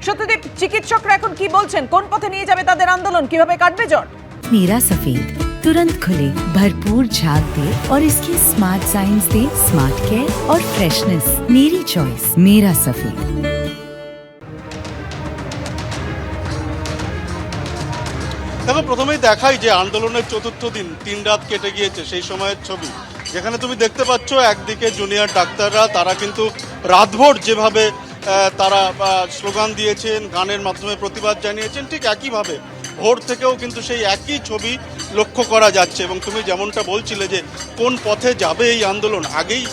সত্যদীপ, চিকিৎসকরা এখন কি বলছেন, কোন পথে নিয়ে যাবে তাদের আন্দোলন, কিভাবে কাটবে জট? नीरा सफेद तुरंत खुले, भरपूर झाग दे और इसकी स्मार्ट साइंस दे स्मार्ट केयर और फ्रेशनेस। मेरी चॉइस मेरा सफेद। দেখো, প্রথমেই দেখাই যে আন্দোলনের চতুর্থ দিন, 3 রাত কেটে গিয়েছে সেই সময়ের ছবি, যেখানে তুমি দেখতে পাচ্ছ একদিকে জুনিয়র ডাক্তাররা তারা কিন্তু রাতভর যেভাবে তারা স্লোগান দিয়েছেন, গানের মাধ্যমে প্রতিবাদ জানিয়েছেন, ঠিক একইভাবে ভোর থেকেও কিন্তু সেই একই ছবি লক্ষ্য করা যাচ্ছে। এবং তুমি যেমনটা বলছিলে যে কোন পথে যাবে এই আন্দোলন, আগেই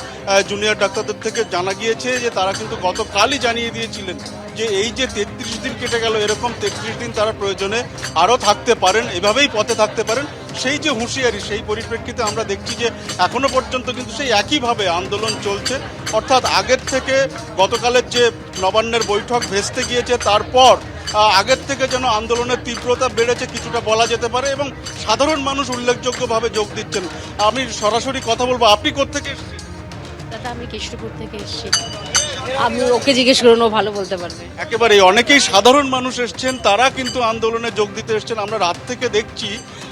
জুনিয়র ডাক্তারদের থেকে জানা গিয়েছে যে তারা কিন্তু গতকালই জানিয়ে দিয়েছিলেন যে এই যে 33 দিন কেটে গেল, এরকম 33 দিন তারা প্রয়োজনে আরও থাকতে পারেন, এভাবেই পথে থাকতে পারেন। সেই যে হুঁশিয়ারি, সেই পরিপ্রেক্ষিতে আমরা দেখছি যে এখনো পর্যন্ত কিন্তু সেই একইভাবে আন্দোলন চলছে। অর্থাৎ আগের থেকে গতকালের যে নবান্নের বৈঠক ভেস্তে গিয়েছে, তারপর আগের থেকে যেন আন্দোলনের তীব্রতা বেড়েছে কিছুটা বলা যেতে পারে, এবং সাধারণ মানুষ উল্লেখযোগ্যভাবে যোগ দিচ্ছেন। আমি সরাসরি কথা বলবো, আপনি কোত্থেকে এসেছেন? দাদা, আমি কৃষ্ণপুর থেকে এসেছি। আমি ওকে জিজ্ঞেস করুন, ও ভালো বলতে পারবে। একেবারে অনেকেই সাধারণ মানুষ এসছেন, তারা কিন্তু আন্দোলনে যোগ দিতে এসছেন। আমরা রাত থেকে দেখছি,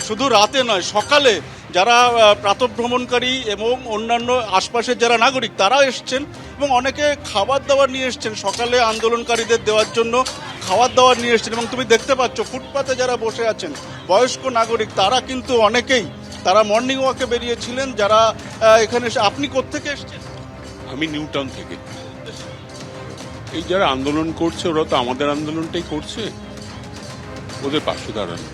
শুধু রাতে নয়, সকালে যারা প্রাতঃভ্রমণকারী এবং অন্যান্য আশপাশের যারা নাগরিক তারা এসছেন, এবং অনেকে খাবার দাবার নিয়ে এসছেন সকালে আন্দোলনকারীদের দেওয়ার জন্য, খাবার দাবার নিয়ে এসছেন। এবং তুমি দেখতে পাচ্ছ ফুটপাতে যারা বসে আছেন বয়স্ক নাগরিক, তারা কিন্তু অনেকেই তারা মর্নিং ওয়াকে বেরিয়েছিলেন। যারা এখানে আপনি কোত্থেকে এসছেন? আমি নিউ টাউন থেকে। এই যারা আন্দোলন করছে ওরা তো আমাদের আন্দোলনটাই করছে, ওদের পাশে দাঁড়ানো,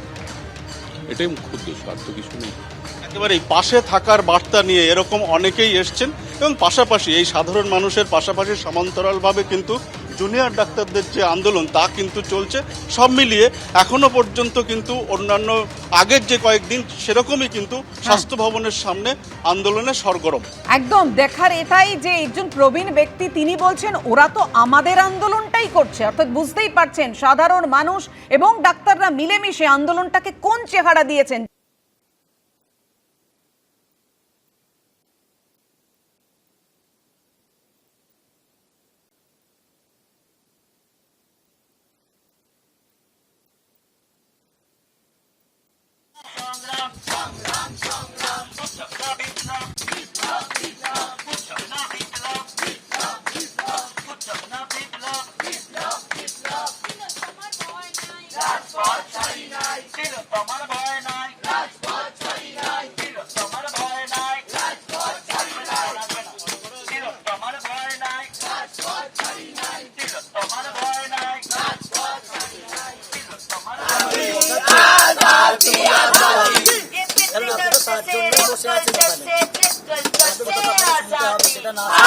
এটাই মুখ্য উদ্দেশ্য, আর তো কিছু নেই। একেবারে পাশে থাকার বার্তা নিয়ে এরকম অনেকেই এসছেন, এবং পাশাপাশি এই সাধারণ মানুষের পাশাপাশি সমান্তরালভাবে কিন্তু জুনিয়র ডাক্তারদের যে আন্দোলন তা কিন্তু চলছে। সব মিলিয়ে এখনো পর্যন্ত কিন্তু অন্যান্য আগের যে কয়েকদিন সেরকমই কিন্তু স্বাস্থ্য ভবনের সামনে আন্দোলনে সরগরম। একদম দেখার এটাই যে একজন প্রবীণ ব্যক্তি তিনি বলছেন ওরা তো আমাদের আন্দোলনটাই করছে, অর্থাৎ বুঝতেই পারছেন সাধারণ মানুষ এবং ডাক্তাররা মিলেমিশে আন্দোলনটাকে কোন চেহারা দিয়েছেন।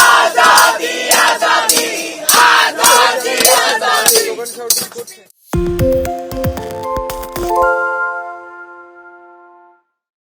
आजादी आजादी आजादी आजादी